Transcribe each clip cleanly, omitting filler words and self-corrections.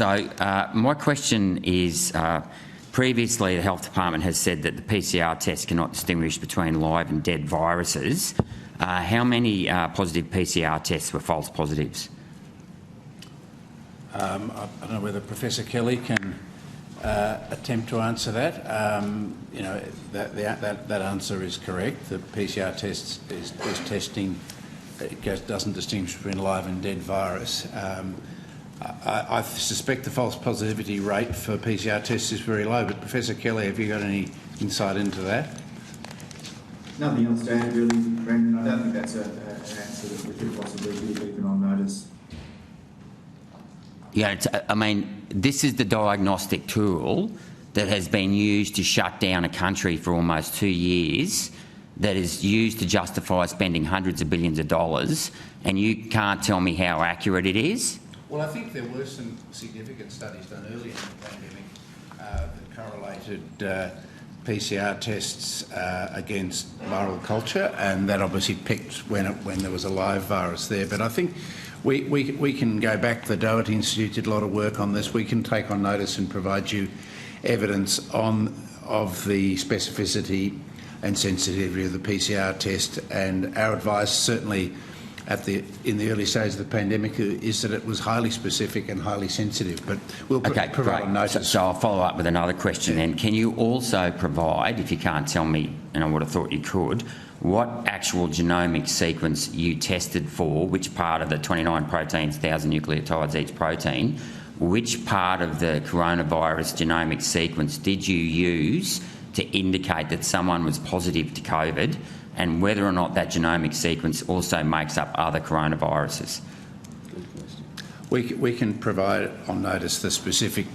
My question is, previously the Health Department has said that the PCR test cannot distinguish between live and dead viruses. How many positive PCR tests were false positives? I don't know whether Professor Kelly can attempt to answer that. That answer is correct. The PCR test is testing. It doesn't distinguish between live and dead virus. I suspect the false positivity rate for PCR tests is very low, but Professor Kelly, have you got any insight into that? Nothing else to add, really, Brendan. I don't think that's an answer that we could possibly give even on notice. Yeah, this is the diagnostic tool that has been used to shut down a country for almost 2 years, that is used to justify spending hundreds of billions of dollars, and you can't tell me how accurate it is? Well, I think there were some significant studies done earlier in the pandemic that correlated PCR tests against viral culture, and that obviously picked when there was a live virus there. But I think we can go back. The Doherty Institute did a lot of work on this. We can take on notice and provide you evidence of the specificity and sensitivity of the PCR test. And our advice, certainly in the early stages of the pandemic, is that it was highly specific and highly sensitive. But we'll provide on notice. So I'll follow up with another question then. Can you also provide, if you can't tell me, and I would have thought you could, what actual genomic sequence you tested for, which part of the 29 proteins, 1,000 nucleotides each protein, which part of the coronavirus genomic sequence did you use to indicate that someone was positive to COVID, and whether or not that genomic sequence also makes up other coronaviruses? We can provide on notice the specific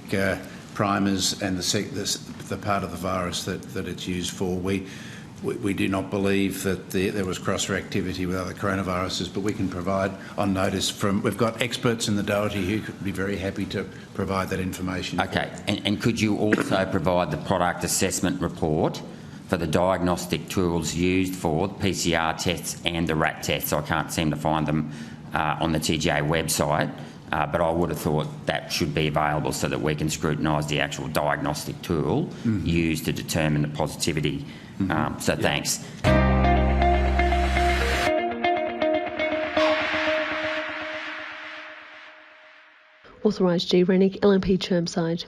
primers and the part of the virus that it's used for. We do not believe that there was cross-reactivity with other coronaviruses, but we can provide on notice we've got experts in the Doherty who could be very happy to provide that information. Okay, and could you also provide the product assessment report for the diagnostic tools used for the PCR tests and the RAT tests? I can't seem to find them on the TGA website, but I would have thought that should be available so that we can scrutinise the actual diagnostic tool used to determine the positivity. Thanks. Authorised G. Rennick, LNP Chermside.